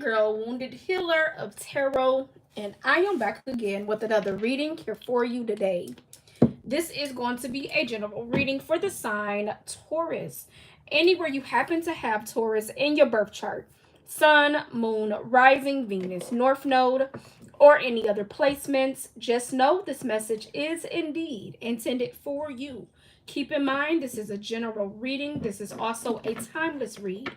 Girl, Wounded Healer of Tarot, and I am back again with another reading here for you today. This is going to be a general reading for the sign Taurus. Anywhere you happen to have Taurus in your birth chart, Sun, Moon, Rising, Venus, North Node, or any other placements, just know this message is indeed intended for you. Keep in mind, this is a general reading. This is also a timeless read.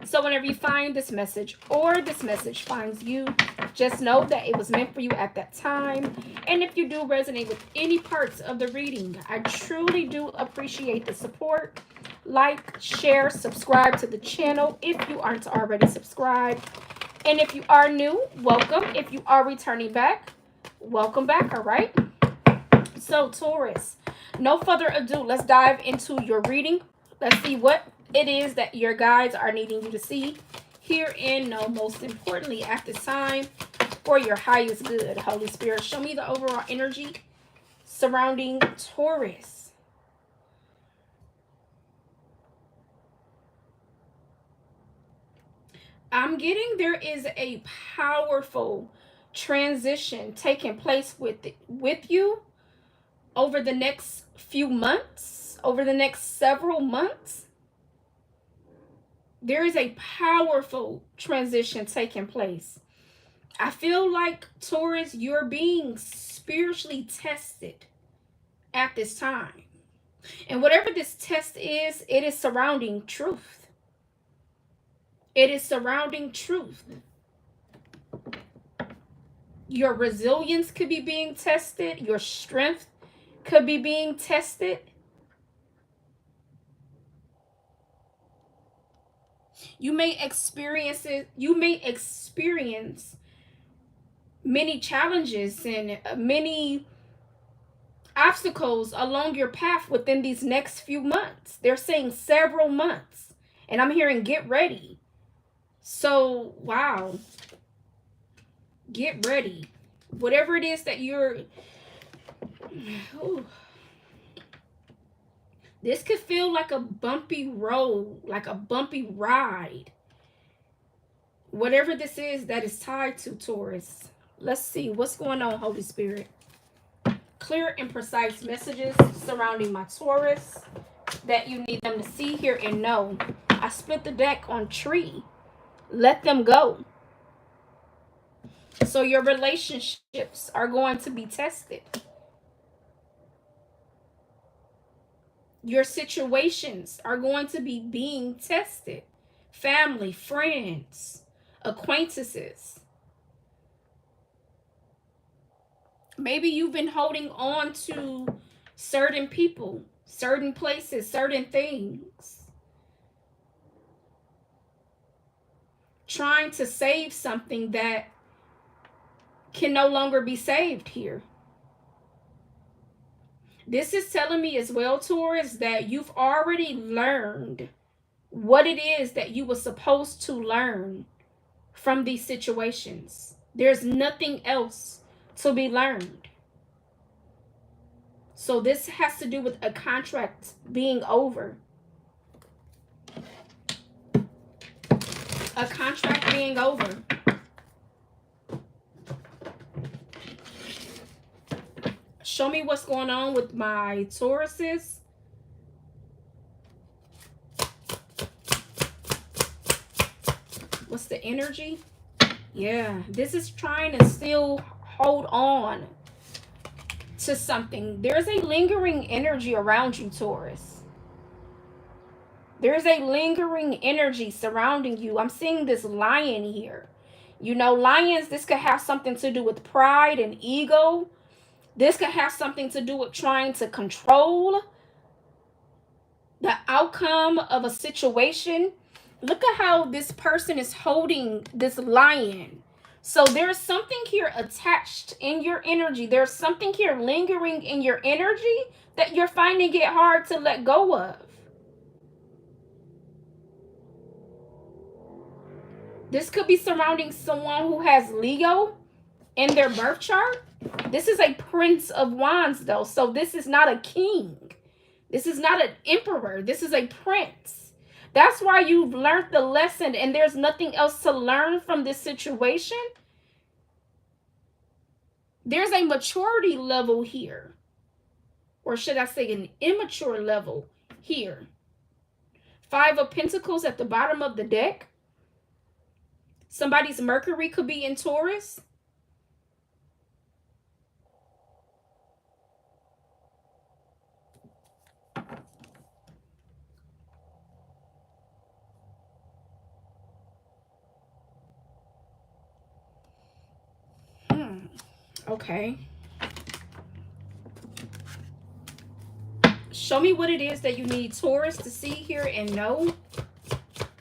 So whenever you find this message or this message finds you, just know that it was meant for you at that time. And if you do resonate with any parts of the reading, I truly do appreciate the support. Like, share, subscribe to the channel if you aren't already subscribed. And if you are new, welcome. If you are returning back, welcome back, all right? So, Taurus, no further ado, let's dive into your reading. Let's see what it is that your guides are needing you to see here and know, most importantly, at this time, for your highest good. Holy Spirit, show me the overall energy surrounding Taurus. I'm getting there is a powerful transition taking place with you over the next few months, over the next several months. There is a powerful transition taking place. I feel like, Taurus, you're being spiritually tested at this time. And whatever this test is, it is surrounding truth. It is surrounding truth. Your resilience could be being tested. Your strength could be being tested. You may experience many challenges and many obstacles along your path within these next few months. They're saying several months. And I'm hearing get ready. So, wow. Get ready. Whatever it is that you're... Ooh. This could feel like a bumpy road, like a bumpy ride. Whatever this is that is tied to Taurus. Let's see what's going on, Holy Spirit. Clear and precise messages surrounding my Taurus that you need them to see, hear, and know. I split the deck on tree. Let them go. So your relationships are going to be tested. Your situations are going to be being tested. Family, friends, acquaintances. Maybe you've been holding on to certain people, certain places, certain things. Trying to save something that can no longer be saved here. This is telling me as well, Taurus, that you've already learned what it is that you were supposed to learn from these situations. There's nothing else to be learned. So this has to do with a contract being over. A contract being over. Show me what's going on with my Tauruses. What's the energy? Yeah, this is trying to still hold on to something. There's a lingering energy around you, Taurus. There's a lingering energy surrounding you. I'm seeing this lion here. You know, lions, this could have something to do with pride and ego. This could have something to do with trying to control the outcome of a situation. Look at how this person is holding this lion. So there's something here attached in your energy. There's something here lingering in your energy that you're finding it hard to let go of. This could be surrounding someone who has Leo in their birth chart. This is a Prince of Wands, though. So this is not a king. This is not an emperor. This is a prince. That's why you've learned the lesson and there's nothing else to learn from this situation. There's a maturity level here. Or should I say an immature level here. 5 of Pentacles at the bottom of the deck. Somebody's Mercury could be in Taurus. Okay. Show me what it is that you need Taurus to see here and know.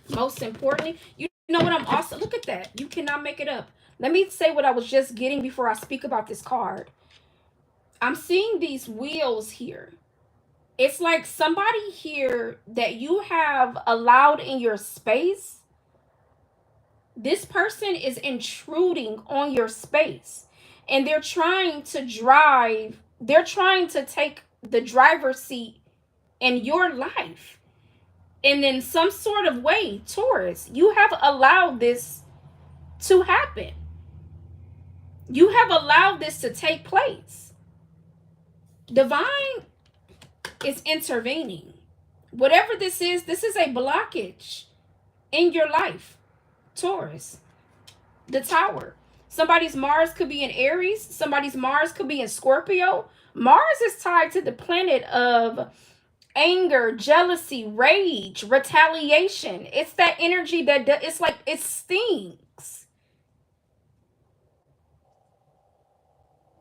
Most importantly, you know what I'm also, look at that. You cannot make it up. Let me say what I was just getting before I speak about this card. I'm seeing these wheels here. It's like somebody here that you have allowed in your space. This person is intruding on your space. And they're trying to drive. They're trying to take the driver's seat in your life. And in some sort of way, Taurus, you have allowed this to happen. You have allowed this to take place. Divine is intervening. Whatever this is a blockage in your life, Taurus. The Tower. Somebody's Mars could be in Aries. Somebody's Mars could be in Scorpio. Mars is tied to the planet of anger, jealousy, rage, retaliation. It's that energy that it's like it stings.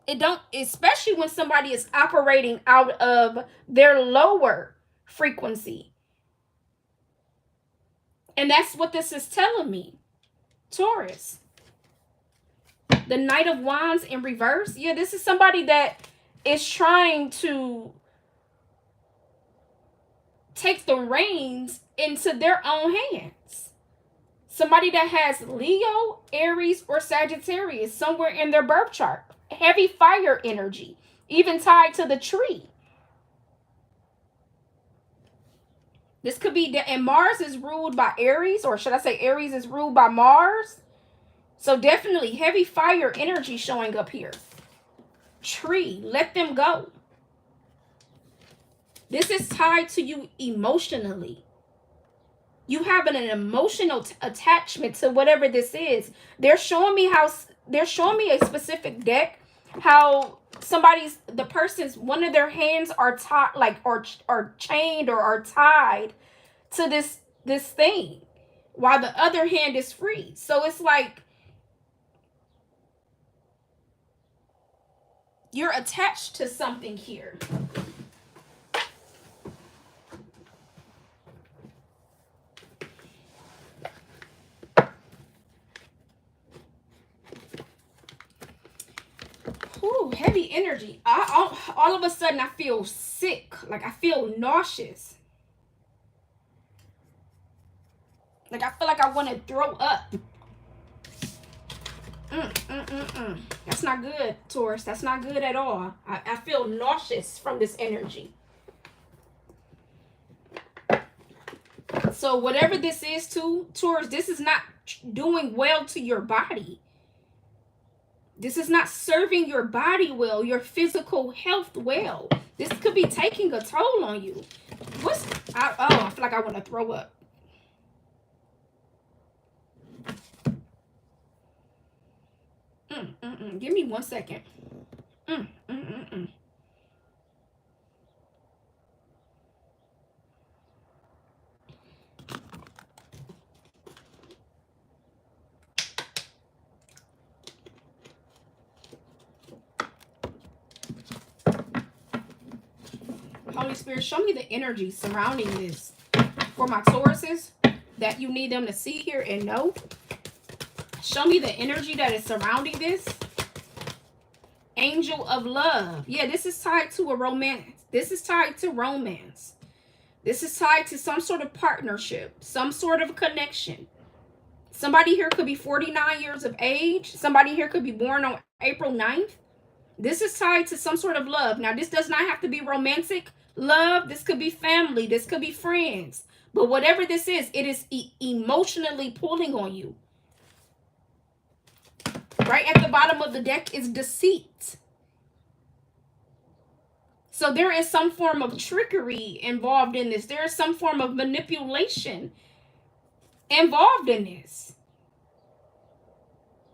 It don't, especially when somebody is operating out of their lower frequency. And that's what this is telling me. Taurus. The Knight of Wands in reverse. Yeah, this is somebody that is trying to take the reins into their own hands. Somebody that has Leo, Aries, or Sagittarius somewhere in their birth chart. Heavy fire energy, even tied to the tree. This could be, and Mars is ruled by Aries, or should I say Aries is ruled by Mars? So definitely heavy fire energy showing up here. Tree, let them go. This is tied to you emotionally. You have an emotional attachment to whatever this is. They're showing me a specific deck, how the person's, one of their hands are tied, like, or chained or are tied to this thing, while the other hand is free. So it's like you're attached to something here. Ooh, heavy energy. All of a sudden, I feel sick. Like, I feel nauseous. Like, I feel like I want to throw up. That's not good, Taurus. That's not good at all. I feel nauseous from this energy. So whatever this is to Taurus, this is not doing well to your body. This is not serving your body well, your physical health well. This could be taking a toll on you. I feel like I want to throw up. Give me 1 second. Holy Spirit, show me the energy surrounding this for my Tauruses that you need them to see here and know. Show me the energy that is surrounding this. Angel of love. Yeah, this is tied to a romance. This is tied to romance. This is tied to some sort of partnership, some sort of connection. Somebody here could be 49 years of age. Somebody here could be born on April 9th. This is tied to some sort of love. Now, this does not have to be romantic love. This could be family. This could be friends. But whatever this is, it is emotionally pulling on you. Right at the bottom of the deck is deceit. So there is some form of trickery involved in this. There is some form of manipulation involved in this.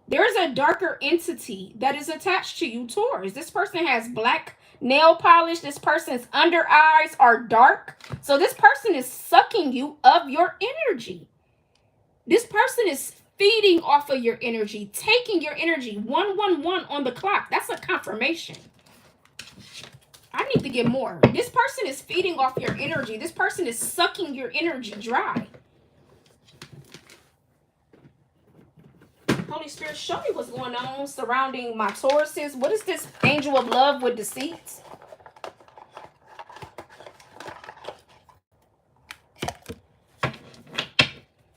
There is a darker entity that is attached to you, Taurus. This person has black nail polish. This person's under eyes are dark. So this person is sucking you of your energy. This person is feeding off of your energy, taking your energy. 111 on the clock. That's a confirmation. I need to get more. This person is feeding off your energy. This person is sucking your energy dry. Holy Spirit, show me what's going on surrounding my Tauruses. What is this angel of love with deceit?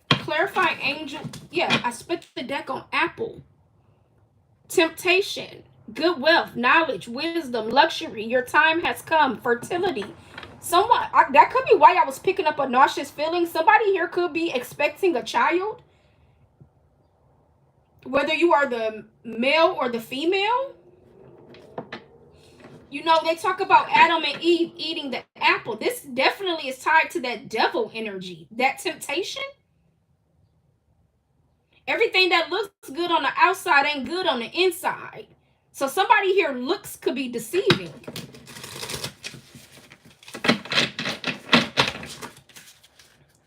Clarify angel. Yeah, I split the deck on apple. Temptation, good wealth, knowledge, wisdom, luxury. Your time has come. Fertility. Someone, that could be why I was picking up a nauseous feeling. Somebody here could be expecting a child. Whether you are the male or the female. You know, they talk about Adam and Eve eating the apple. This definitely is tied to that devil energy, that temptation. Everything that looks good on the outside ain't good on the inside. So somebody here looks could be deceiving.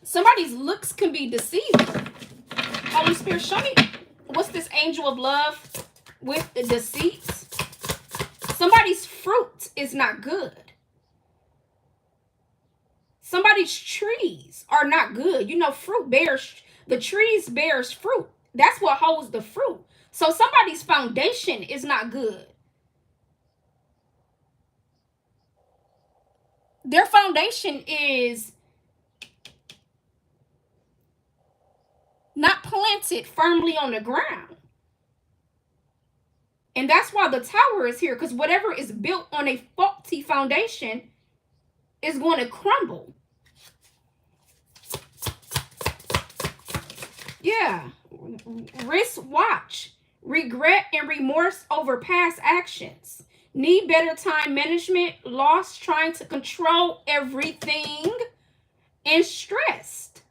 Somebody's looks can be deceiving. Holy Spirit, show me what's this angel of love with the deceit. Somebody's fruit is not good. Somebody's trees are not good. You know, fruit bears, the trees bears fruit. That's what holds the fruit. So somebody's foundation is not good. Their foundation is not planted firmly on the ground. And that's why the tower is here, because whatever is built on a faulty foundation is going to crumble. Yeah. Wristwatch. Regret and remorse over past actions. Need better time management. Lost trying to control everything. And stressed.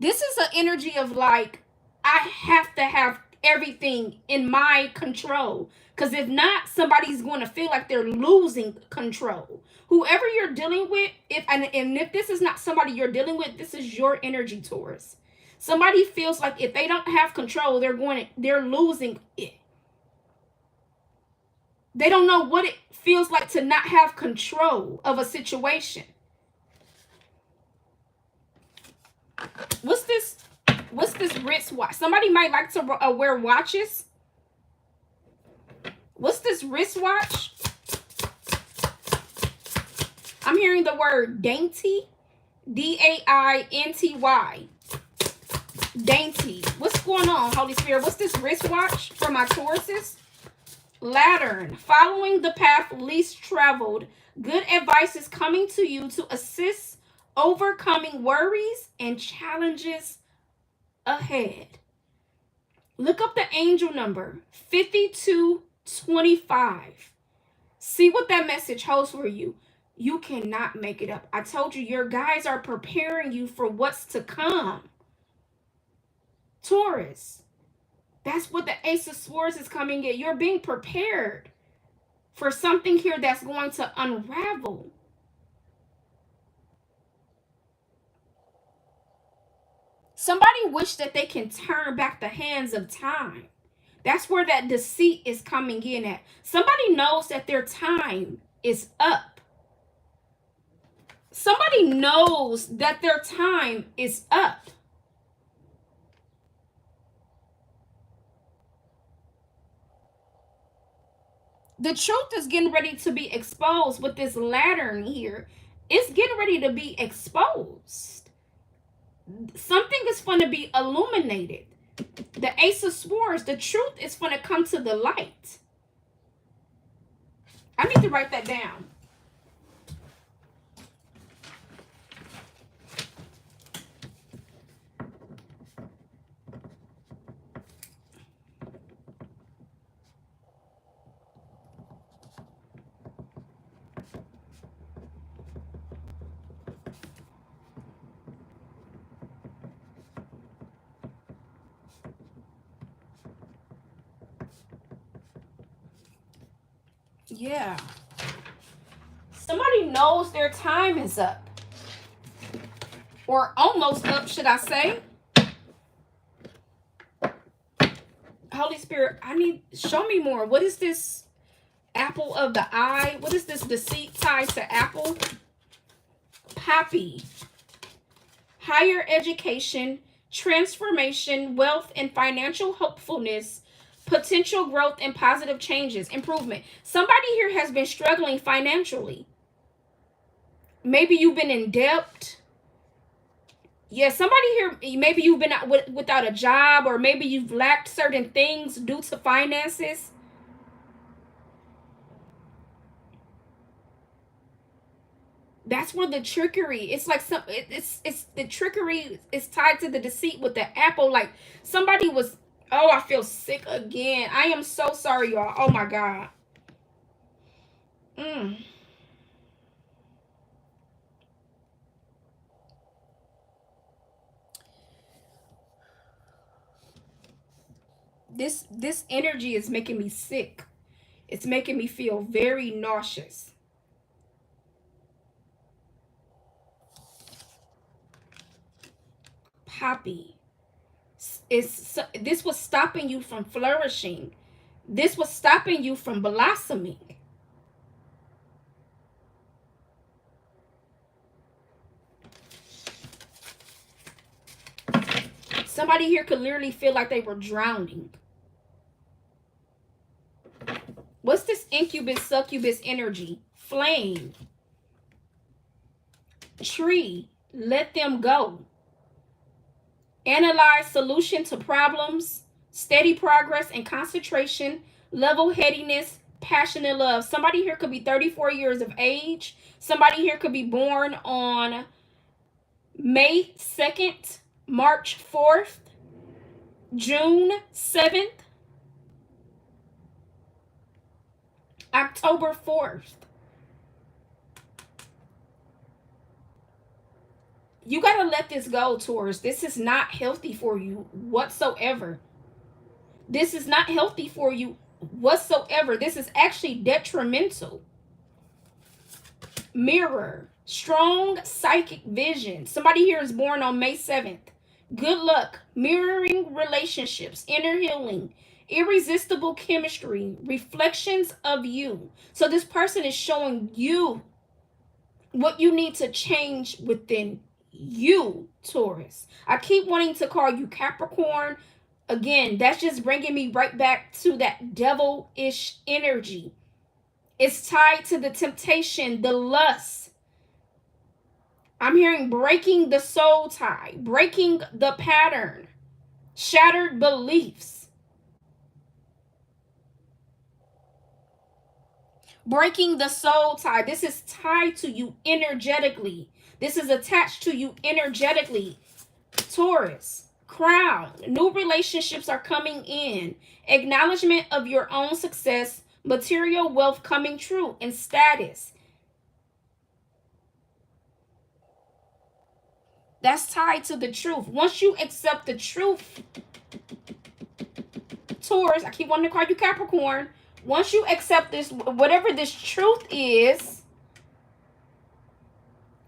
This is an energy of like, I have to have everything in my control. Because if not, somebody's going to feel like they're losing control. Whoever you're dealing with, if this is not somebody you're dealing with, this is your energy, Taurus. Somebody feels like if they don't have control, they're losing it. They don't know what it feels like to not have control of a situation. What's this wristwatch? Somebody might like to wear watches. What's this wristwatch? I'm hearing the word dainty. D-A-I-N-T-Y. Dainty. What's going on, Holy Spirit? What's this wristwatch for my Tauruses? Lantern. Following the path least traveled. Good advice is coming to you to assist overcoming worries and challenges ahead. Look up the angel number 5225. See what that message holds for you. You cannot make it up. I told you, your guides are preparing you for what's to come. Taurus. That's what the Ace of Swords is coming in. You're being prepared for something here that's going to unravel. Somebody wish that they can turn back the hands of time. That's where that deceit is coming in at. Somebody knows that their time is up. Somebody knows that their time is up. The truth is getting ready to be exposed with this lantern here. It's getting ready to be exposed. Something is going to be illuminated. The Ace of Swords, the truth is going to come to the light. I need to write that down. Yeah. Somebody knows their time is up. Or almost up, should I say. Holy Spirit, show me more. What is this apple of the eye? What is this deceit tied to apple? Happy. Higher education, transformation, wealth, and financial hopefulness, potential growth and positive changes, improvement. Somebody here has been struggling financially. Maybe you've been in debt. Yeah, somebody here, maybe you've been without a job, or maybe you've lacked certain things due to finances. That's where the trickery, it's like it's the trickery is tied to the deceit with the apple. Like somebody was, oh, I feel sick again. I am so sorry, y'all. Oh my God. This energy is making me sick. It's making me feel very nauseous. Poppy. This was stopping you from flourishing. This was stopping you from blossoming. Somebody here could literally feel like they were drowning. What's this incubus, succubus energy? Flame. Tree. Let them go. Analyze solution to problems. Steady progress and concentration. Level-headedness. Passionate love. Somebody here could be 34 years of age. Somebody here could be born on May 2nd, March 4th, June 7th, October 4th. You got to let this go, Taurus. This is not healthy for you whatsoever. This is not healthy for you whatsoever. This is actually detrimental. Mirror. Strong psychic vision. Somebody here is born on May 7th. Good luck. Mirroring relationships. Inner healing. Irresistible chemistry. Reflections of you. So this person is showing you what you need to change within you, Taurus. I keep wanting to call you Capricorn. Again, that's just bringing me right back to that devil-ish energy. It's tied to the temptation, the lust. I'm hearing breaking the soul tie, breaking the pattern, shattered beliefs. Breaking the soul tie. This is tied to you energetically. This is attached to you energetically. Taurus. Crown. New relationships are coming in. Acknowledgement of your own success. Material wealth coming true. And status. That's tied to the truth. Once you accept the truth, Taurus, I keep wanting to call you Capricorn. Once you accept this, whatever this truth is,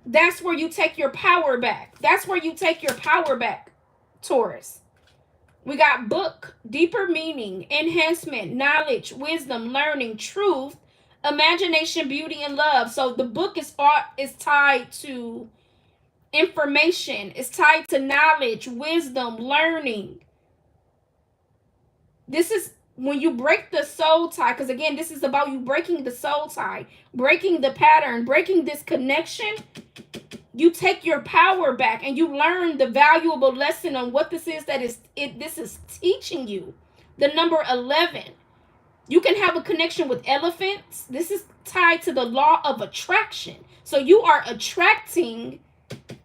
that's where you take your power back. That's where you take your power back, Taurus. We got book, deeper meaning, enhancement, knowledge, wisdom, learning, truth, imagination, beauty, and love. So the book is tied to information. It's tied to knowledge, wisdom, learning. This is when you break the soul tie, because again, this is about you breaking the soul tie, breaking the pattern, breaking this connection. You take your power back and you learn the valuable lesson on what this is this is teaching you. The number 11. You can have a connection with elephants. This is tied to the law of attraction. So you are attracting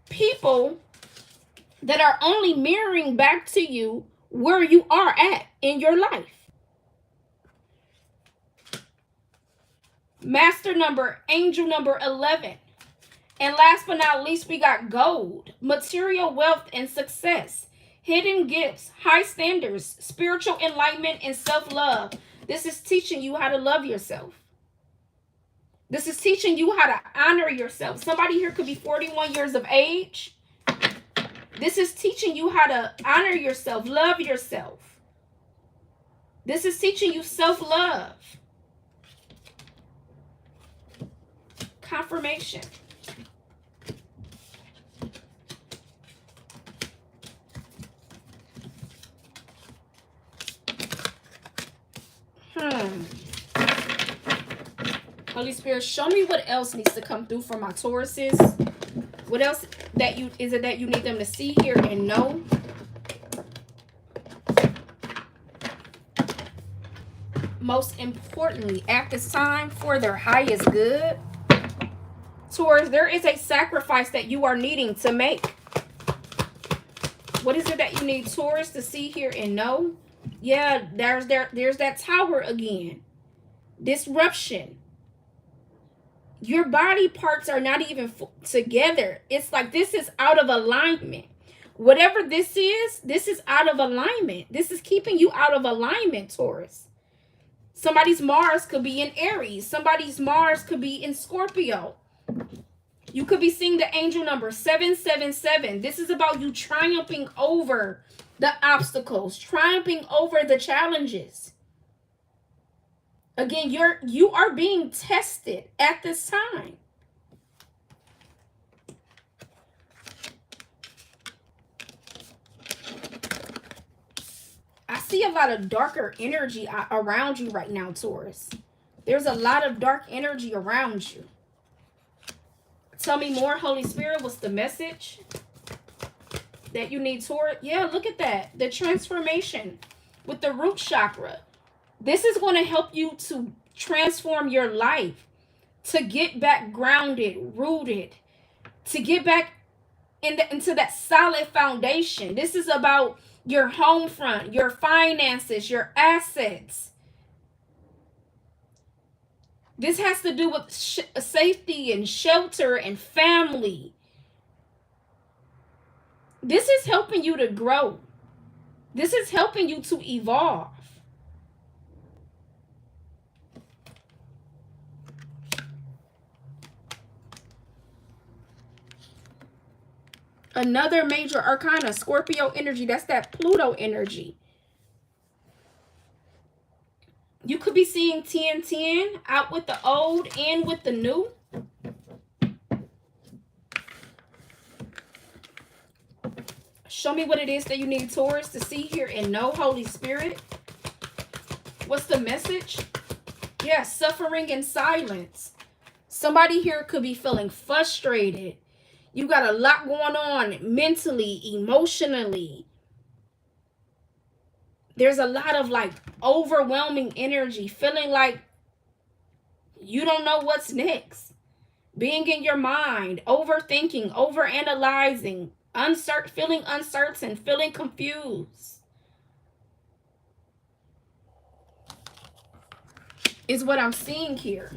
people that are only mirroring back to you where you are at in your life. Master number, angel number 11. And last but not least, we got gold, material wealth and success, hidden gifts, high standards, spiritual enlightenment, and self-love. This is teaching you how to love yourself. This is teaching you how to honor yourself. Somebody here could be 41 years of age. This is teaching you how to honor yourself, love yourself. This is teaching you self-love. Confirmation. Holy Spirit, show me what else needs to come through for my Tauruses. What else that you need them to see, hear, and know? Most importantly, at this time, for their highest good. Taurus, there is a sacrifice that you are needing to make. What is it that you need, Taurus, to see, hear, and know? Yeah, there's that tower again. Disruption. Your body parts are not even together. It's like this is out of alignment. Whatever this is out of alignment. This is keeping you out of alignment, Taurus. Somebody's Mars could be in Aries. Somebody's Mars could be in Scorpio. You could be seeing the angel number 777. This is about you triumphing over the obstacles, triumphing over the challenges. Again, you are being tested at this time. I see a lot of darker energy around you right now, Taurus. There's a lot of dark energy around you. Tell me more, Holy Spirit. What's the message that you need, Taurus? Yeah, look at that. The transformation with the root chakra. This is going to help you to transform your life, to get back grounded, rooted, to get back into that solid foundation. This is about your home front, your finances, your assets. This has to do with safety and shelter and family. This is helping you to grow. This is helping you to evolve. Another major arcana, Scorpio energy. That's that Pluto energy. You could be seeing 10-10, out with the old, in with the new. Show me what it is that you need, Taurus, to see, hear, and know, Holy Spirit. What's the message? Yeah, suffering in silence. Somebody here could be feeling frustrated. You got a lot going on mentally, emotionally. There's a lot of like overwhelming energy, feeling like you don't know what's next. Being in your mind, overthinking, overanalyzing, feeling uncertain, feeling confused. Is what I'm seeing here.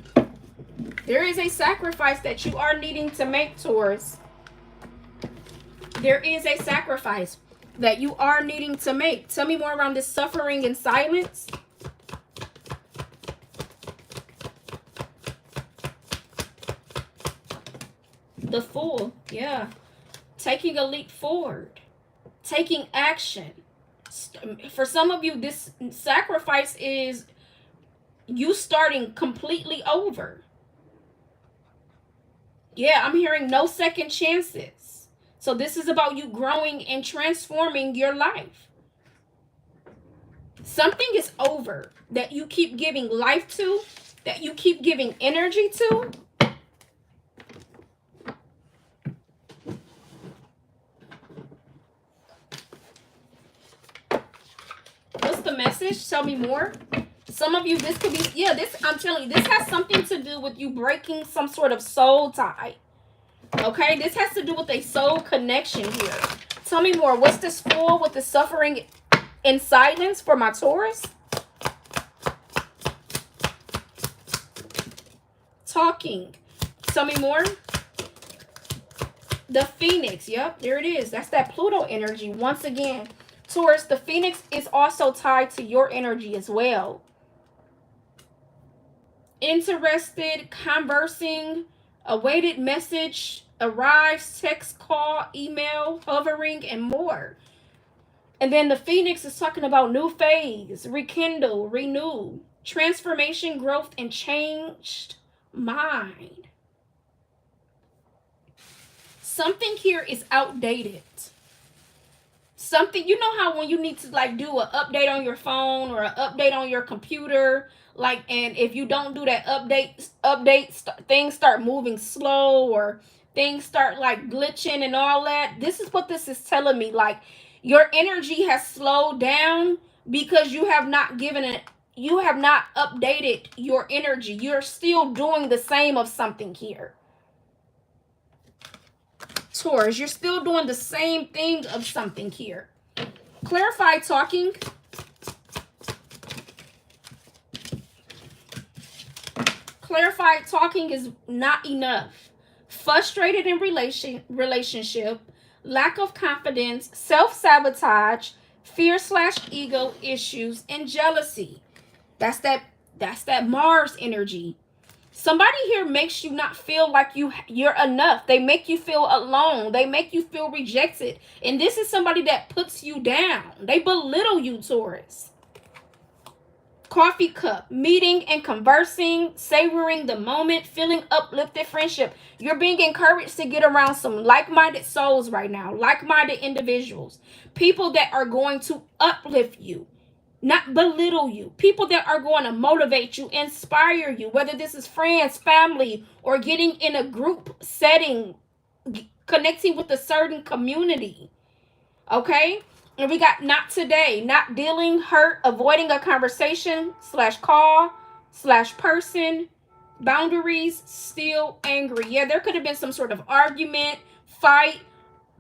There is a sacrifice that you are needing to make, Taurus. There is a sacrifice that you are needing to make. Tell me more around this suffering in silence. The Fool, yeah. Taking a leap forward. Taking action. For some of you, this sacrifice is you starting completely over. Yeah, I'm hearing no second chances. So this is about you growing and transforming your life. Something is over that you keep giving life to, that you keep giving energy to. What's the message? Tell me more. Some of you, this could be, yeah, this, I'm telling you, this has something to do with you breaking some sort of soul tie. Okay, this has to do with a soul connection here. Tell me more. What's this Fool with the suffering in silence for my Taurus? Talking. Tell me more. The Phoenix. Yep, there it is. That's that Pluto energy. Once again, Taurus, the Phoenix is also tied to your energy as well. interested, conversing, awaited message, arrives, text, call, email, hovering, and more. And then the Phoenix is talking about new phase, rekindle, renew, transformation, growth, and changed mind. Something here is outdated. Something, you know how when you need to like do an update on your phone or an update on your computer, like, and if you don't do that things start moving slow, or things start like glitching and all that. This is what this is telling me. Like, your energy has slowed down because you have not given it, you have not updated your energy. You're still doing the same of something here, Taurus. You're still doing the same thing of something here. Clarified talking. Clarified talking is not enough. Frustrated in relationship, lack of confidence, self-sabotage, fear/ego issues, and jealousy. That's that Mars energy. Somebody here makes you not feel like you're enough. They make you feel alone. They make you feel rejected. And this is somebody that puts you down. They belittle you, Taurus. Coffee cup, meeting and conversing, savoring the moment, feeling uplifted friendship. You're being encouraged to get around some like-minded souls right now, like-minded individuals, people that are going to uplift you, not belittle you, people that are going to motivate you, inspire you, whether this is friends, family, or getting in a group setting, connecting with a certain community. Okay? And we got not today, not dealing, hurt, avoiding a conversation /call /person, boundaries, still angry. Yeah, there could have been some sort of argument, fight,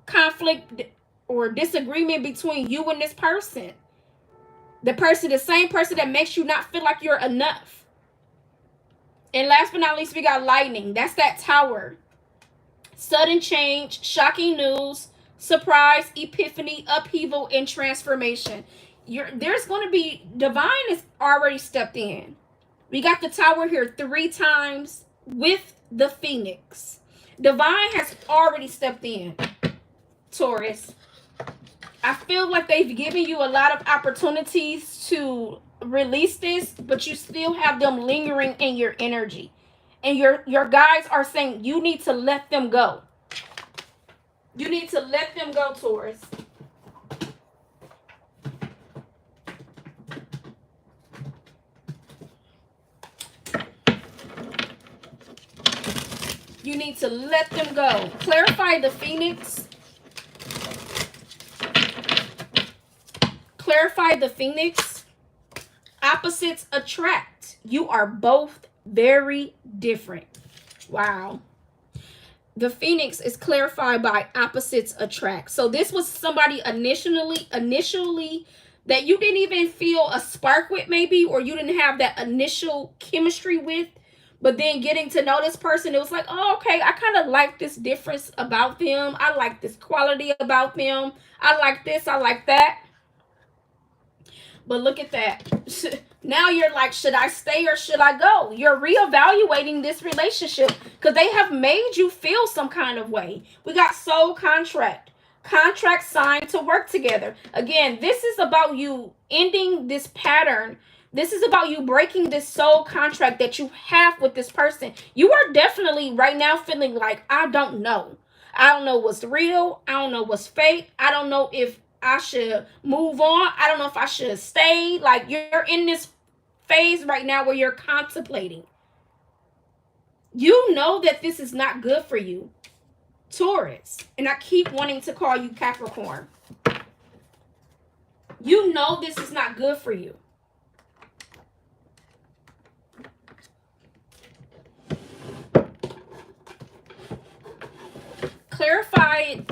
conflict, or disagreement between you and this person. The same person that makes you not feel like you're enough. And last but not least, we got lightning. That's that Tower. Sudden change, shocking news, surprise, epiphany, upheaval, and transformation. There's going to be, divine is already stepped in. We got the Tower here 3 times with the Phoenix. Divine has already stepped in, Taurus. I feel like they've given you a lot of opportunities to release this, but you still have them lingering in your energy. And your guides are saying you need to let them go. You need to let them go, Taurus. You need to let them go. Clarify the Phoenix. Clarify the Phoenix. Opposites attract. You are both very different. Wow. The Phoenix is clarified by opposites attract. So this was somebody initially that you didn't even feel a spark with, maybe, or you didn't have that initial chemistry with. But then getting to know this person, it was like, oh, okay, I kind of like this difference about them. I like this quality about them. I like this. I like that. But look at that. Now you're like, should I stay or should I go? You're reevaluating this relationship because they have made you feel some kind of way. We got soul contract. Contract signed to work together. Again, this is about you ending this pattern. This is about you breaking this soul contract that you have with this person. You are definitely right now feeling like, I don't know. I don't know what's real. I don't know what's fake. I don't know if I should move on. I don't know if I should stay. Like, you're in this phase right now where you're contemplating. You know that this is not good for you, Taurus. And I keep wanting to call you Capricorn. You know this is not good for you. Clarified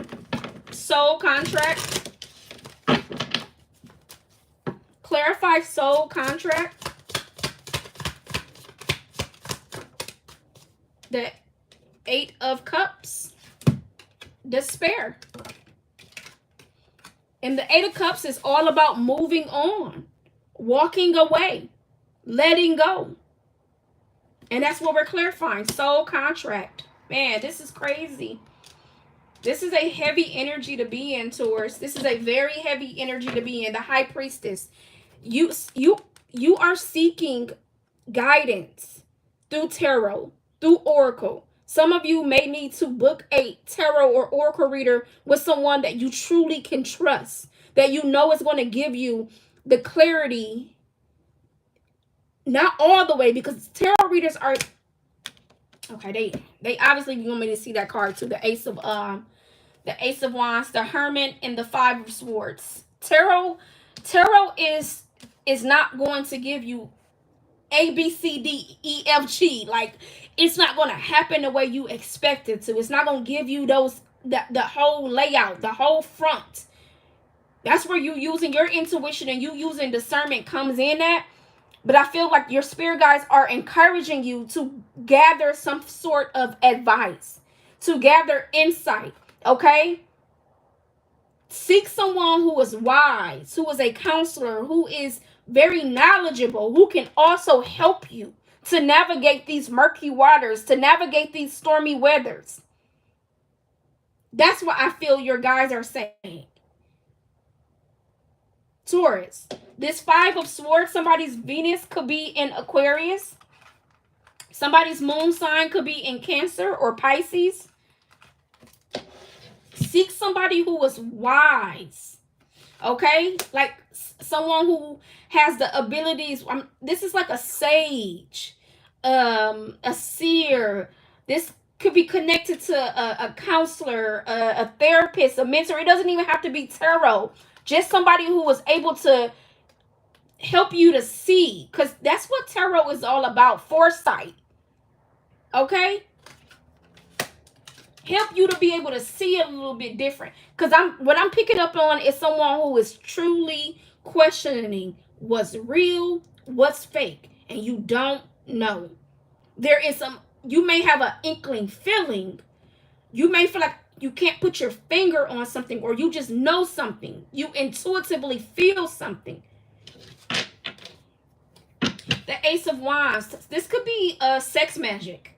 soul contract. Clarify soul contract. The 8 of Cups. Despair. And the 8 of Cups is all about moving on, walking away, letting go. And that's what we're clarifying. Soul contract. Man, this is crazy. This is a heavy energy to be in, Taurus. This is a very heavy energy to be in. The High Priestess. You you you are seeking guidance through tarot, through oracle. Some of you may need to book a tarot or oracle reader with someone that you truly can trust, that you know is going to give you the clarity. Not all the way, because tarot readers are okay. They obviously, you want me to see that card too. The Ace of Wands, the Hermit, and the Five of Swords. Tarot is not going to give you A, B, C, D, E, F, G. Like, it's not going to happen the way you expect it to. It's not going to give you the whole layout, the whole front. That's where you using your intuition and you using discernment comes in at. But I feel like your spirit guides are encouraging you to gather some sort of advice, to gather insight, okay? Seek someone who is wise, who is a counselor, who is very knowledgeable, who can also help you to navigate these murky waters, to navigate these stormy weathers. That's what I feel your guys are saying. Taurus, this Five of Swords, somebody's Venus could be in Aquarius. Somebody's moon sign could be in Cancer or Pisces. Seek somebody who is wise, okay? Like someone who has the abilities. This is like a sage, a seer. This could be connected to a counselor, a therapist, a mentor. It doesn't even have to be tarot. Just somebody who was able to help you to see, because that's what tarot is all about, foresight. Okay? Help you to be able to see a little bit different. Because what I'm picking up on is someone who is truly questioning what's real, what's fake, and you don't know. There is you may have an inkling feeling. You may feel like you can't put your finger on something, or you just know something. You intuitively feel something. The Ace of Wands. This could be sex magic.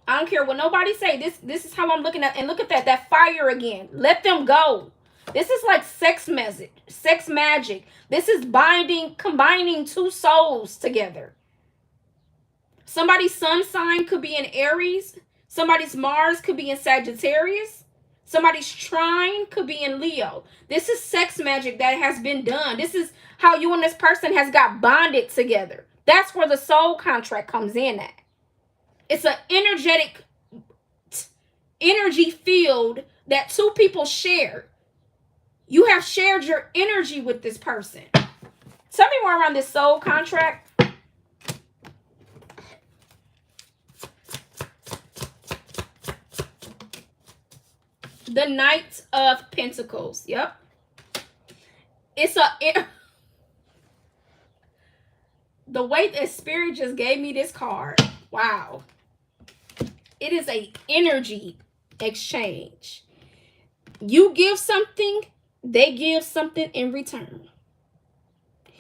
I don't care what nobody say. This is how I'm looking at. And look at that fire again. Let them go. This is like sex magic. This is combining two souls together. Somebody's sun sign could be in Aries. Somebody's Mars could be in Sagittarius. Somebody's trine could be in Leo. This is sex magic that has been done. This is how you and this person has got bonded together. That's where the soul contract comes in at. It's an energy field that two people share. You have shared your energy with this person. Tell me more around this soul contract. The Knight of Pentacles. Yep. The way that Spirit just gave me this card. Wow. It is an energy exchange. You give something, they give something in return.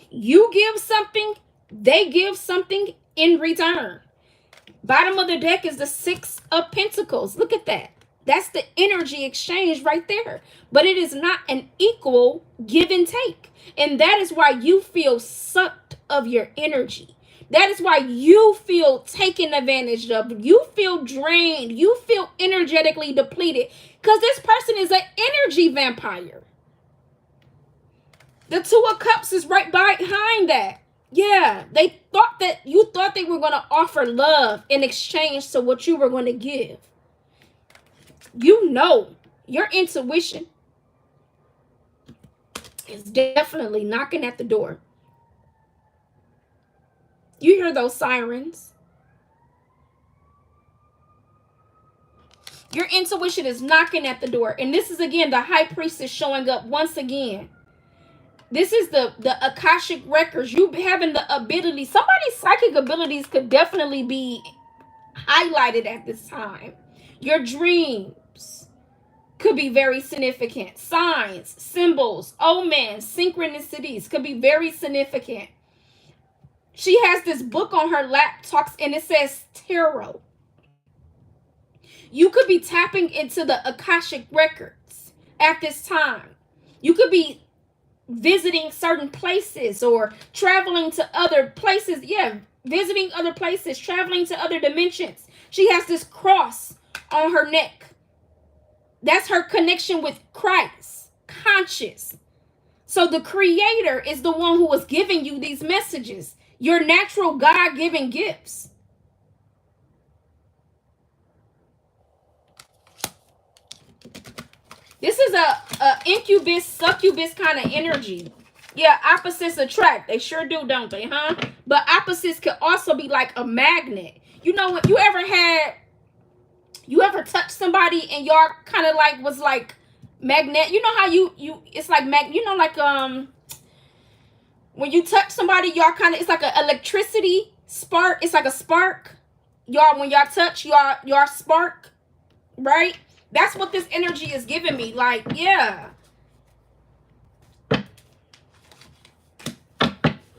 You give something, they give something in return. Bottom of the deck is the Six of Pentacles. Look at that. That's the energy exchange right there. But it is not an equal give and take. And that is why you feel sucked of your energy. That is why you feel taken advantage of. You feel drained. You feel energetically depleted. Because this person is an energy vampire. The Two of Cups is right behind that. Yeah, they thought that you thought they were going to offer love in exchange to what you were going to give. You know, your intuition is definitely knocking at the door. You hear those sirens. Your intuition is knocking at the door. And this is, again, the High Priestess showing up once again. This is the Akashic records. You having the ability. Somebody's psychic abilities could definitely be highlighted at this time. Your dreams could be very significant. Signs, symbols, omens, synchronicities could be very significant. She has this book on her lap, talks, and it says tarot. You could be tapping into the Akashic records at this time. You could be visiting certain places or traveling to other places. Yeah, visiting other places, traveling to other dimensions. She has this cross on her neck. That's her connection with Christ, conscious. So the creator is the one who is giving you these messages, your natural God-given gifts. This is a incubus, succubus kind of energy. Yeah, opposites attract. They sure do, don't they, huh? But opposites could also be like a magnet. You know, when you ever touched somebody and y'all kind of like was like magnet. You know how you it's like when you touch somebody, y'all kind of, it's like an electricity spark. It's like a spark. Y'all, when y'all touch, y'all spark, right? That's what this energy is giving me. Like, yeah.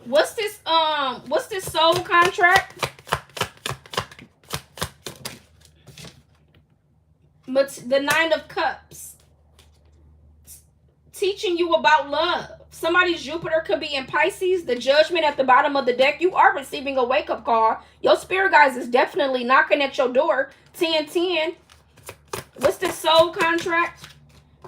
What's this soul contract? But the 9 of Cups. Teaching you about love. Somebody's Jupiter could be in Pisces. The Judgment at the bottom of the deck. You are receiving a wake-up call. Your spirit guides is definitely knocking at your door. 10-10. What's the soul contract?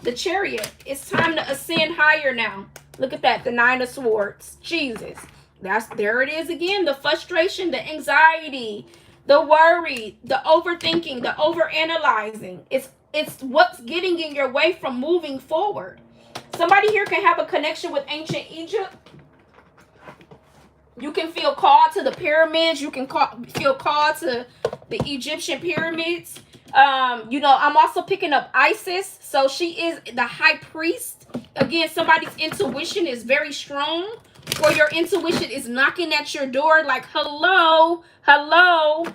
The Chariot. It's time to ascend higher now. Look at that. The 9 of Swords. Jesus. There it is again. The frustration, the anxiety, the worry, the overthinking, the overanalyzing. It's what's getting in your way from moving forward. Somebody here can have a connection with ancient Egypt. You can feel called to the pyramids. You can feel called to the Egyptian pyramids. I'm also picking up Isis. So she is the high priest. Again, somebody's intuition is very strong. Or your intuition is knocking at your door like, hello, hello.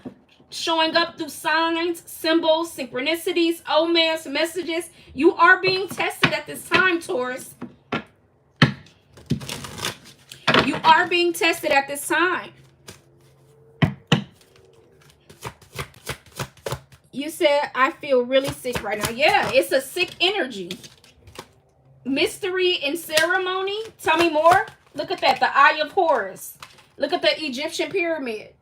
Showing up through signs, symbols, synchronicities, omens, messages. You are being tested at this time, Taurus. You are being tested at this time. You said, I feel really sick right now. Yeah, it's a sick energy. Mystery and ceremony. Tell me more. Look at that. The Eye of Horus. Look at the Egyptian pyramid.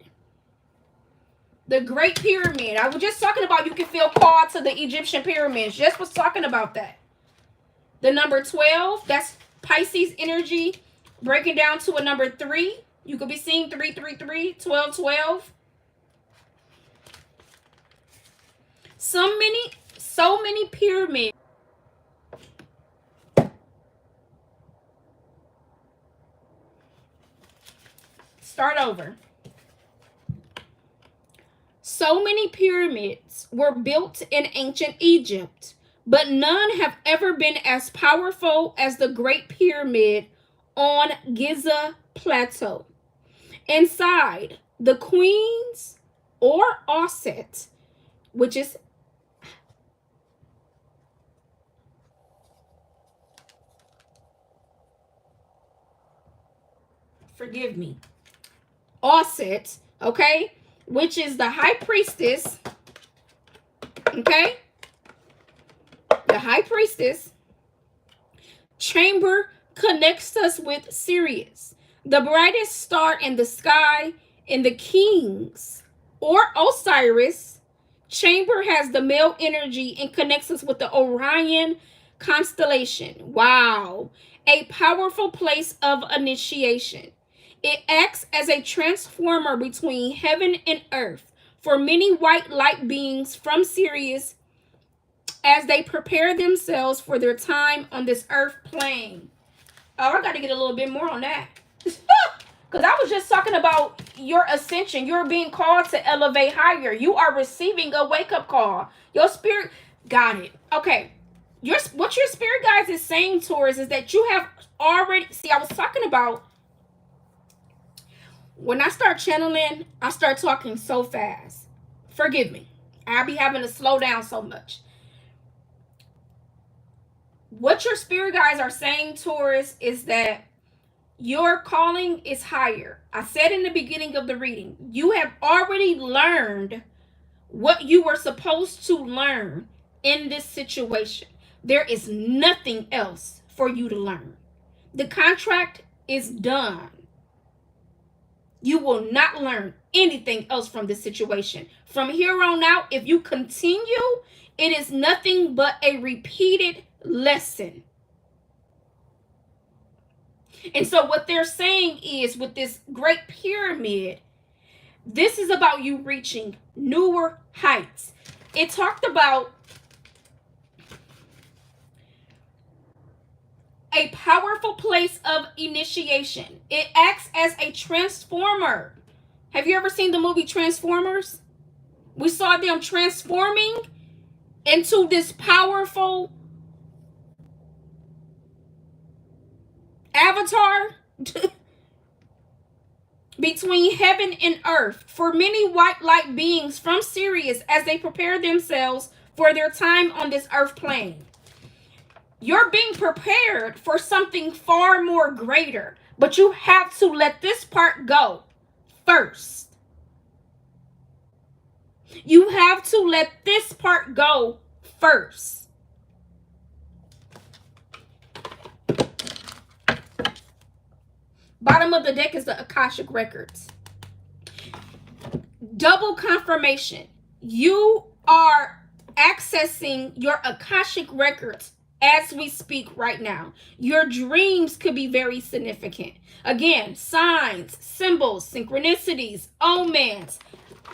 The Great Pyramid. I was just talking about you can feel called to the Egyptian pyramids. Just was talking about that. The number 12. That's Pisces energy. Breaking down to a number 3. You could be seeing 333, 12, 12. So many pyramids. Start over. So many pyramids were built in ancient Egypt, but none have ever been as powerful as the Great Pyramid on Giza Plateau. Inside, the queens or Osset, which is forgive me, Osset, okay, which is the high priestess, okay, the high priestess chamber connects us with Sirius, the brightest star in the sky. In the kings or Osiris chamber has the male energy and connects us with the Orion constellation. Wow. A powerful place of initiation. It acts as a transformer between heaven and earth for many white light beings from Sirius as they prepare themselves for their time on this earth plane. Oh, I got to get a little bit more on that. Because I was just talking about your ascension. You're being called to elevate higher. You are receiving a wake-up call. Your spirit, got it. Okay. What your spirit guides is saying, Taurus, is that you have already, see, I was talking about, when I start channeling, I start talking so fast. Forgive me. I'll be having to slow down so much. What your spirit guides are saying, Taurus, is that Your calling is higher. I said in the beginning of the reading, you have already learned what you were supposed to learn in this situation. There is nothing else for you to learn. The contract is done. You will not learn anything else from this situation. From here on out, if you continue, it is nothing but a repeated lesson. And so what they're saying is, with this great pyramid, this is about you reaching newer heights. It talked about a powerful place of initiation. It acts as a transformer. Have you ever seen the movie Transformers? We saw them transforming into this powerful avatar between heaven and earth for many white light beings from Sirius as they prepare themselves for their time on this earth plane. You're being prepared for something far more greater, but you have to let this part go first. You have to let this part go first. Bottom of the deck is the Akashic Records. Double confirmation. You are accessing your Akashic Records as we speak right now. Your dreams could be very significant. Again, signs, symbols, synchronicities, omens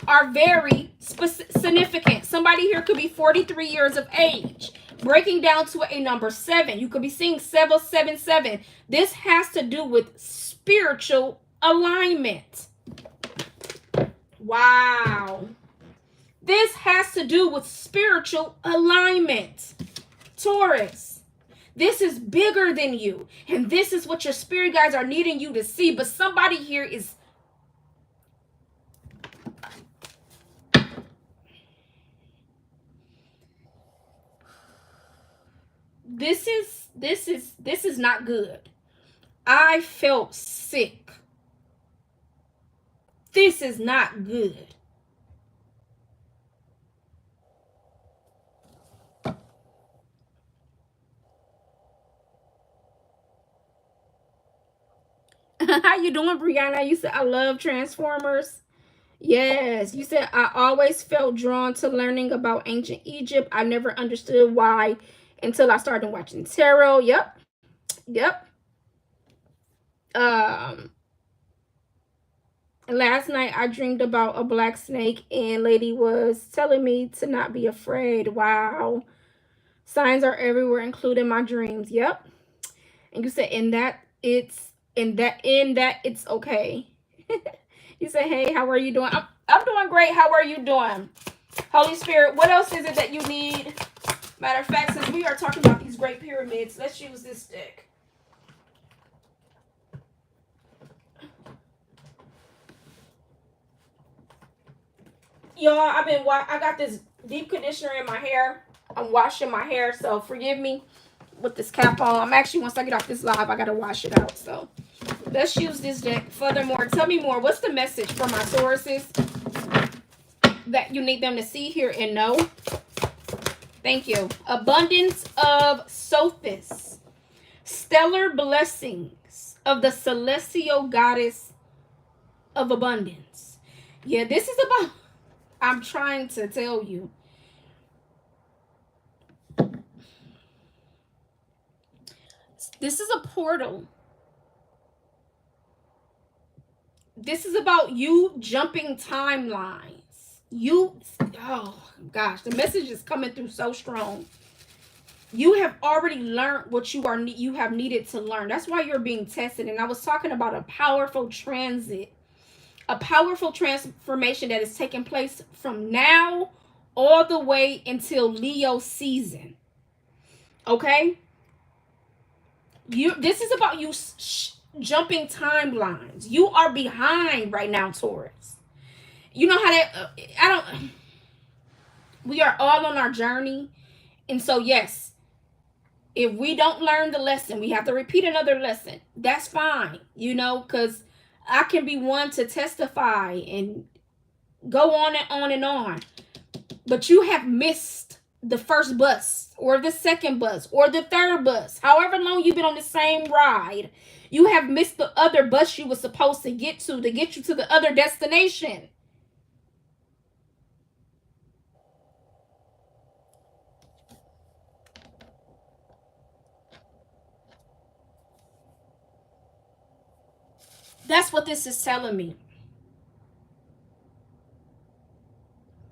are very significant. Somebody here could be 43 years of age, breaking down to a number 7. You could be seeing 777. This has to do with spiritual alignment. Wow. This has to do with spiritual alignment. Taurus, this is bigger than you. And this is what your spirit guides are needing you to see. But somebody here is... This is not good. I felt sick. This is not good. How you doing, Brianna? You said, I love Transformers. Yes, you said, I always felt drawn to learning about ancient Egypt. I never understood why until I started watching tarot. Yep. Last night I dreamed about a black snake and lady was telling me to not be afraid. Wow. Signs are everywhere, including my dreams. Yep. And you said in that it's okay. You say, hey, how are you doing? I'm doing great. How are you doing? Holy Spirit, what else is it that you need? Matter of fact, since we are talking about these great pyramids, let's use this stick. Y'all, I got this deep conditioner in my hair. I'm washing my hair, so forgive me with this cap on. I'm actually, once I get off this live, I got to wash it out, so let's use this deck. Furthermore, tell me more. What's the message for my Tauruses that you need them to see, hear, and know? Thank you. Abundance of Sophis. Stellar blessings of the celestial goddess of abundance. Yeah, this is about... I'm trying to tell you. This is a portal. This is about you jumping timelines. Oh gosh, the message is coming through so strong. You have already learned what you have needed to learn. That's why you're being tested. And I was talking about a powerful transit, a powerful transformation that is taking place from now all the way until Leo season. Okay? This is about you jumping timelines. You are behind right now, Taurus. You know how that... we are all on our journey. And so, yes, If we don't learn the lesson, we have to repeat another lesson. That's fine, you know, because I can be one to testify and go on and on and on. But you have missed the first bus or the second bus or the third bus. However long you've been on the same ride, you have missed the other bus you were supposed to get you to the other destination. That's what this is telling me.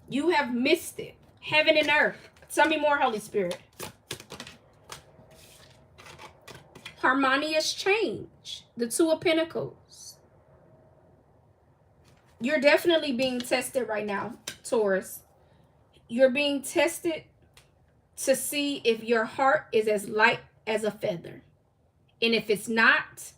You have missed it. Heaven and earth. Tell me more, Holy Spirit. Harmonious change. The Two of Pentacles. You're definitely being tested right now, Taurus. You're being tested to see if your heart is as light as a feather. And if it's not,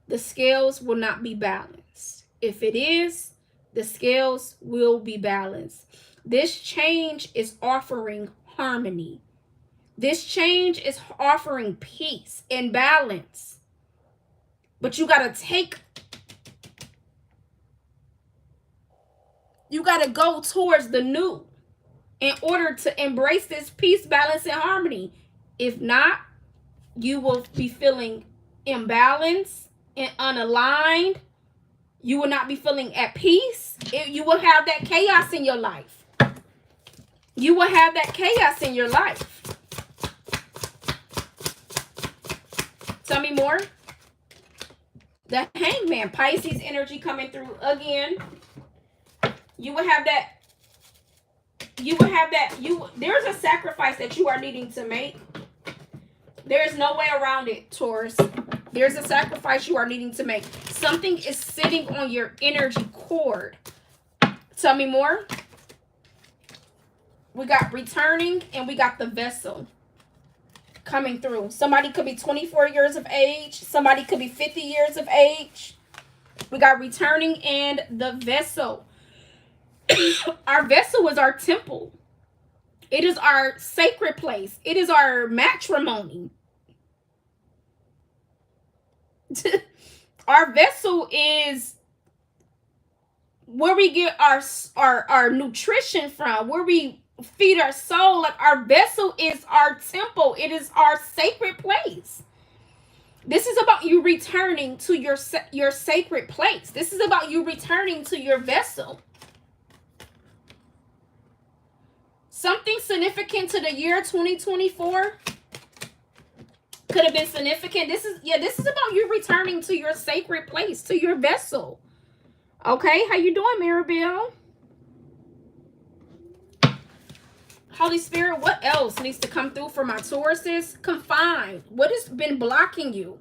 the scales will not be balanced. If it is, the scales will be balanced. This change is offering harmony. This change is offering peace and balance. But you got to go towards the new in order to embrace this peace, balance, and harmony. If not, you will be feeling imbalanced and unaligned. You will not be feeling at peace. You will have that chaos in your life. You will have that chaos in your life. Tell me more. The Hangman, Pisces energy coming through again. You will have that. There's a sacrifice that you are needing to make. There's no way around it, Taurus. There's a sacrifice you are needing to make. Something is sitting on your energy cord. Tell me more. We got returning and we got the vessel coming through. Somebody could be 24 years of age. Somebody could be 50 years of age. We got returning and the vessel. Our vessel is our temple. It is our sacred place. It is our matrimony. Our vessel is where we get our nutrition from, where we feed our soul. Like, our vessel is our temple. It is our sacred place. This is about you returning to your sacred place. This is about you returning to your vessel. Something significant to the year 2024 could have been significant. This is about you returning to your sacred place, to your vessel. Okay, how you doing, Maribel? Holy Spirit, what else needs to come through for my Tauruses? Confined. What has been blocking you?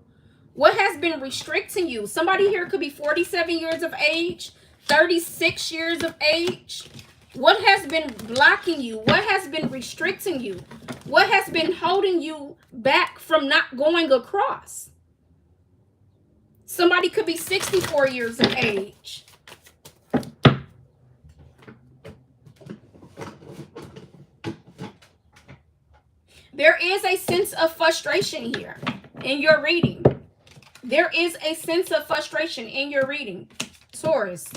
What has been restricting you? Somebody here could be 47 years of age, 36 years of age. What has been blocking you? What has been restricting you? What has been holding you back from not going across? Somebody could be 64 years of age. There is a sense of frustration here in your reading. There is a sense of frustration in your reading, Taurus.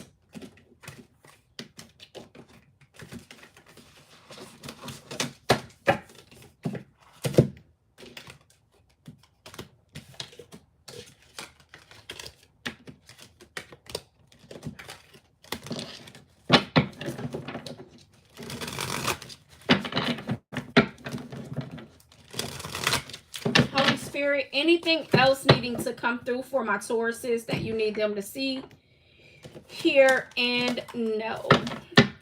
Spirit, anything else needing to come through for my Tauruses that you need them to see here and no?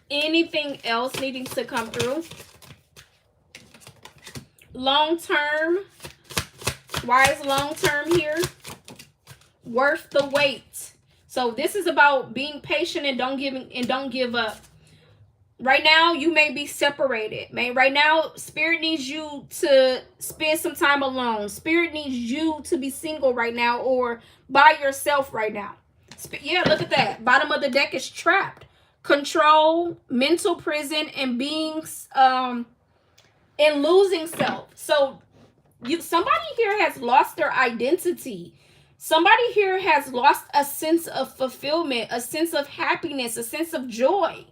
Anything else needing to come through? Long term. Why is long term here? Worth the wait. So this is about being patient and don't give up. Right now, you may be separated. Right now, Spirit needs you to spend some time alone. Spirit needs you to be single right now or by yourself right now. Yeah, look at that. Bottom of the deck is trapped. Control, mental prison, and being and losing self. So Somebody here has lost their identity. Somebody here has lost a sense of fulfillment, a sense of happiness, a sense of joy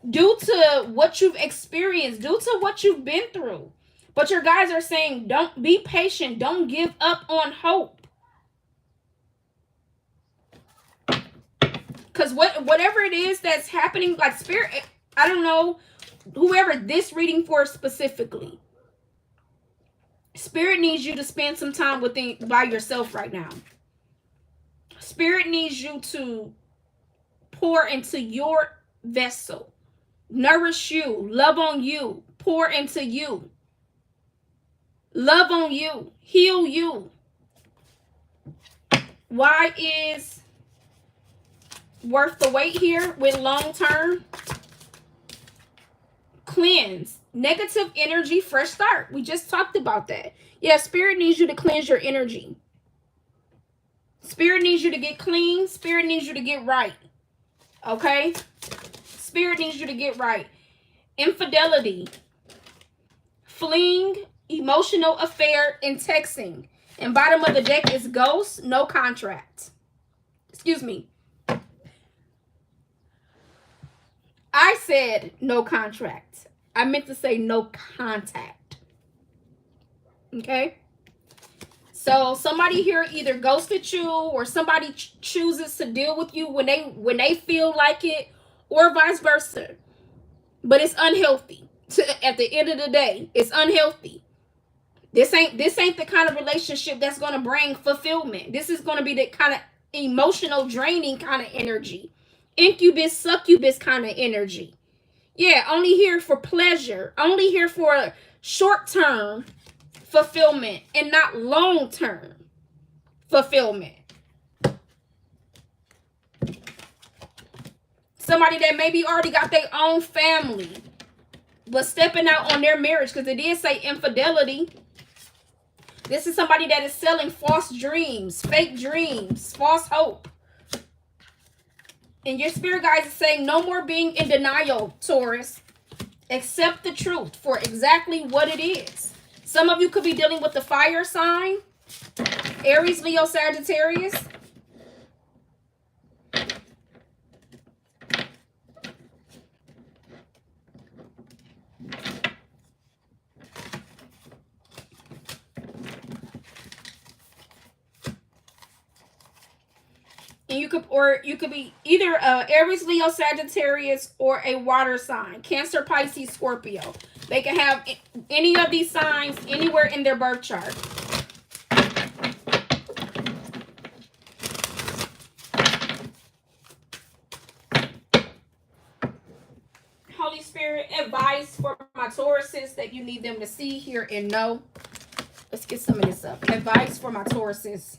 due to what you've experienced, due to what you've been through. But your guys are saying, don't be patient. Don't give up on hope. Because whatever it is that's happening, like spirit, I don't know, whoever this reading for specifically, spirit needs you to spend some time by yourself right now. Spirit needs you to pour into your vessel, nourish you, love on you, pour into you, love on you, heal you. Why is worth the wait here with long term? Cleanse. Negative energy, fresh start. We just talked about that. Yeah, spirit needs you to cleanse your energy. Spirit needs you to get clean. Spirit needs you to get right. Okay? Spirit needs you to get right. Infidelity. Fleeing, emotional affair, and texting. And bottom of the deck is ghost, no contract. Excuse me. I said no contract. I meant to say no contact. Okay? So somebody here either ghosted you or somebody chooses to deal with you when they feel like it, or vice versa. But it's unhealthy. At the end of the day, it's unhealthy. This ain't the kind of relationship that's going to bring fulfillment. This is going to be the kind of emotional draining kind of energy. Incubus, succubus kind of energy. Yeah, only here for pleasure. Only here for short-term fulfillment and not long-term fulfillment. Somebody that maybe already got their own family, but stepping out on their marriage, because it did say infidelity. This is somebody that is selling false dreams, fake dreams, false hope. And your spirit guides is saying no more being in denial, Taurus. Accept the truth for exactly what it is. Some of you could be dealing with the fire sign. Aries, Leo, Sagittarius. And you could be either Aries, Leo, Sagittarius, or a water sign. Cancer, Pisces, Scorpio. They can have any of these signs anywhere in their birth chart. Holy Spirit, advice for my Tauruses that you need them to see, hear, and know. Let's get some of this up. Advice for my Tauruses.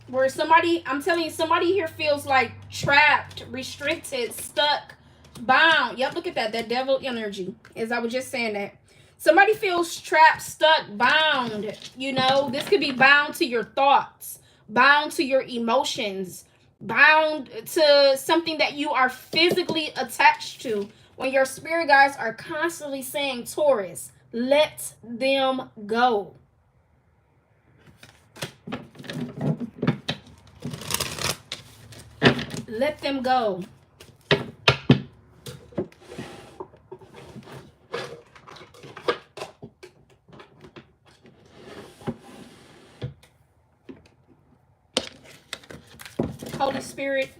Where somebody, I'm telling you, somebody here feels like trapped, restricted, stuck, bound. Yep, look at that. That devil energy. As I was just saying that. Somebody feels trapped, stuck, bound. You know, this could be bound to your thoughts, bound to your emotions, bound to something that you are physically attached to. When your spirit guides are constantly saying, Taurus, let them go. Let them go. Holy Spirit.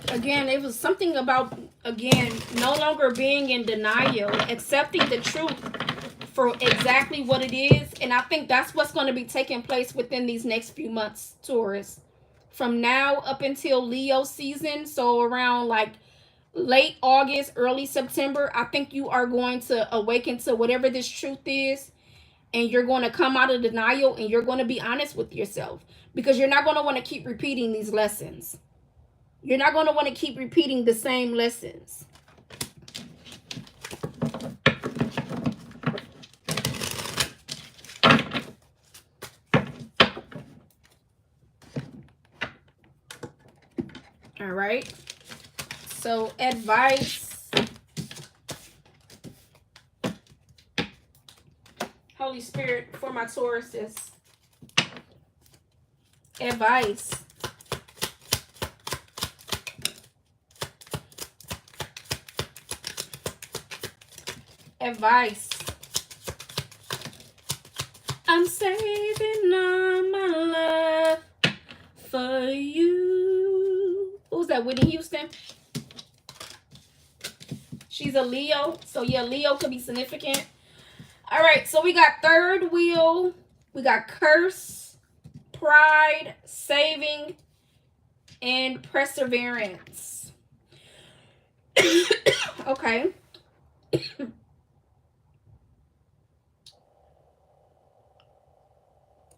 Again, it was something about, again, no longer being in denial, accepting the truth for exactly what it is. And I think that's what's going to be taking place within these next few months, Taurus. From now up until Leo season, so around like late August, early September, I think you are going to awaken to whatever this truth is. And you're going to come out of denial and you're going to be honest with yourself. Because you're not going to want to keep repeating these lessons. You're not going to want to keep repeating the same lessons. All right. So advice. Holy Spirit for my Taurus is advice. Advice. I'm saving all my love for you. Who's that? Whitney Houston? She's a Leo. So yeah, Leo could be significant. All right, so we got third wheel. We got curse, pride, saving, and perseverance. Okay.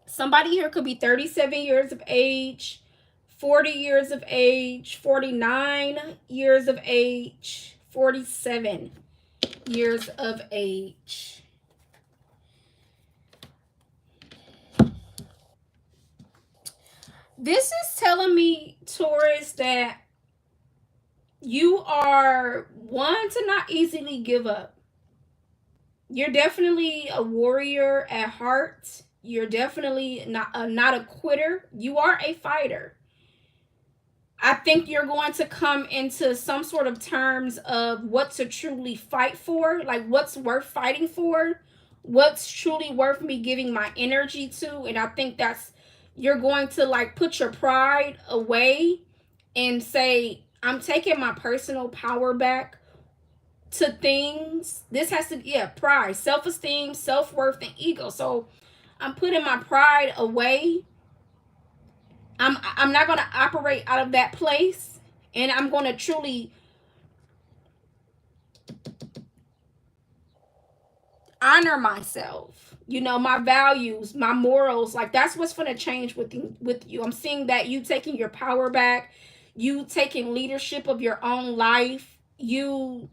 Somebody here could be 37 years of age, 40 years of age, 49 years of age, 47 years of age. This is telling me, Taurus, that you are one to not easily give up. You're definitely a warrior at heart. You're definitely not a quitter. You are a fighter. I think you're going to come into some sort of terms of what to truly fight for, like what's worth fighting for, what's truly worth me giving my energy to. And I think that's, you're going to like put your pride away and say, I'm taking my personal power back to things. This has to, yeah, pride, self-esteem, self-worth, and ego. So I'm putting my pride away. I'm not going to operate out of that place, and I'm going to truly honor myself, you know, my values, my morals. Like that's what's going to change with you. I'm seeing that you taking your power back, you taking leadership of your own life. You,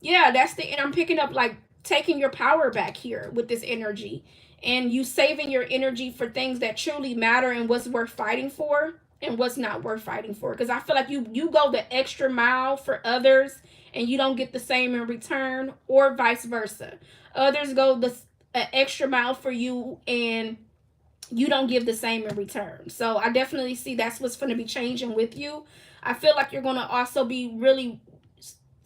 yeah, that's the, and I'm picking up like taking your power back here with this energy, and you saving your energy for things that truly matter and what's worth fighting for and what's not worth fighting for. Because I feel like you go the extra mile for others and you don't get the same in return, or vice versa. Others go the extra mile for you and you don't give the same in return. So I definitely see that's what's going to be changing with you. I feel like you're going to also be really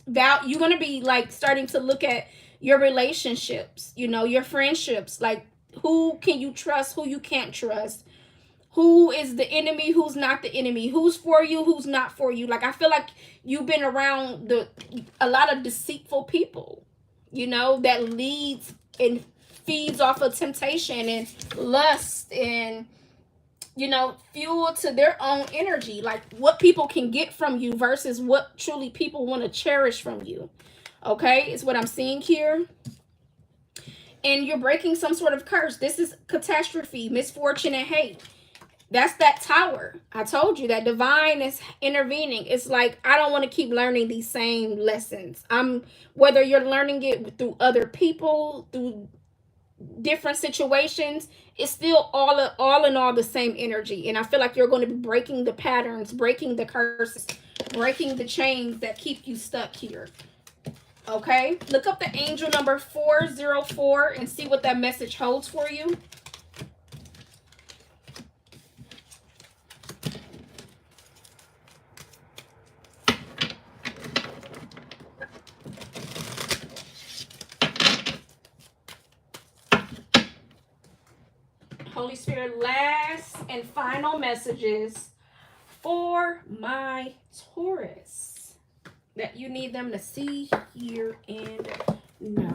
you're going to be like starting to look at your relationships, you know, your friendships, like who can you trust, who you can't trust, who is the enemy, who's not the enemy, who's for you, who's not for you. Like I feel like you've been around a lot of deceitful people, you know, that leads and feeds off of temptation and lust and, you know, fuel to their own energy, like what people can get from you versus what truly people want to cherish from you. Okay, is what I'm seeing here. And you're breaking some sort of curse. This is catastrophe, misfortune, and hate. That's that tower. I told you that divine is intervening. It's like, I don't want to keep learning these same lessons. Whether you're learning it through other people, through different situations, it's still all in all the same energy. And I feel like you're going to be breaking the patterns, breaking the curses, breaking the chains that keep you stuck here. Okay, look up the angel number 404 and see what that message holds for you. Holy Spirit, last and final messages for my Taurus that you need them to see, hear, and know.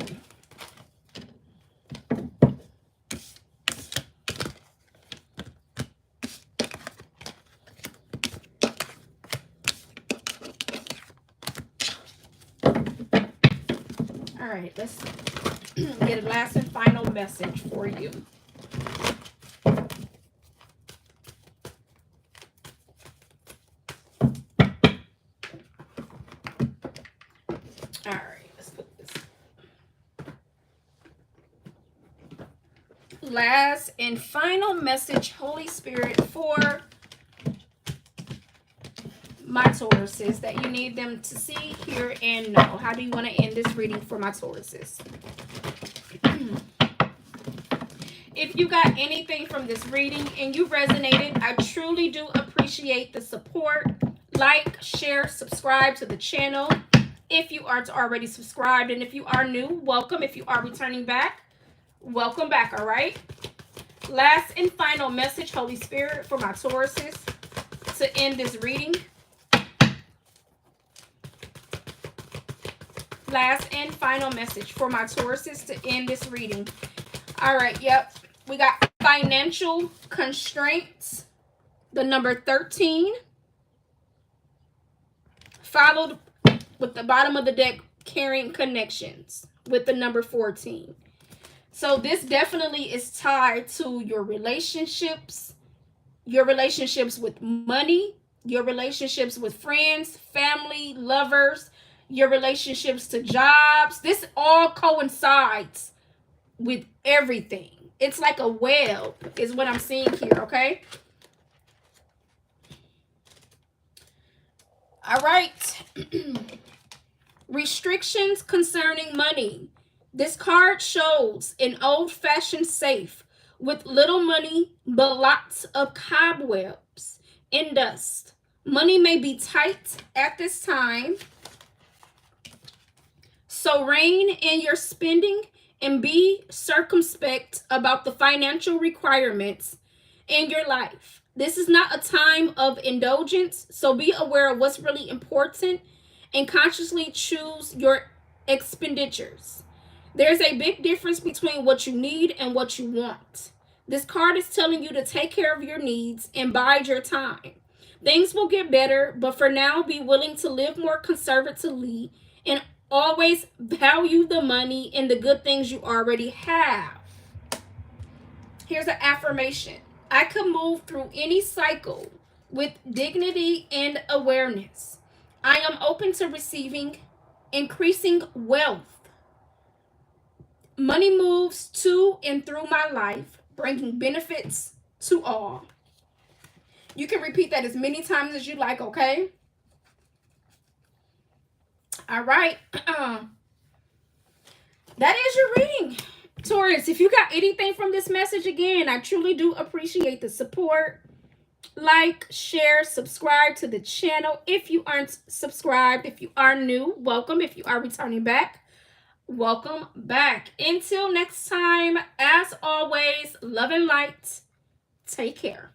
All right, let's get a last and final message for you. All right, let's put this. Last and final message, Holy Spirit, for my Tauruses that you need them to see, hear, and know? How do you want to end this reading for my Tauruses? If you got anything from this reading and you resonated, I truly do appreciate the support. Like, share, subscribe to the channel if you aren't already subscribed. And if you are new, welcome. If you are returning back, welcome back, all right? Last and final message, Holy Spirit, for my Tauruses to end this reading. Last and final message for my Tauruses to end this reading. All right, yep. We got financial constraints, the number 13, followed with the bottom of the deck, carrying connections with the number 14. So this definitely is tied to your relationships with money, your relationships with friends, family, lovers, your relationships to jobs. This all coincides with everything. It's like a web is what I'm seeing here, okay? All right. Restrictions concerning money. This card shows an old-fashioned safe with little money but lots of cobwebs and dust. Money may be tight at this time, so rein in your spending and be circumspect about the financial requirements in your life. This is not a time of indulgence, so be aware of what's really important and consciously choose your expenditures. There's a big difference between what you need and what you want. This card is telling you to take care of your needs and bide your time. Things will get better, but for now, be willing to live more conservatively and always value the money and the good things you already have. Here's an affirmation. I could move through any cycle with dignity and awareness. I am open to receiving increasing wealth. Money moves to and through my life, bringing benefits to all. You can repeat that as many times as you like, okay? All right. That is your reading, Taurus. If you got anything from this message, again, I truly do appreciate the support. Like, share, subscribe to the channel. If you aren't subscribed, if you are new, welcome. If you are returning back, welcome back. Until next time, as always, love and light. Take care.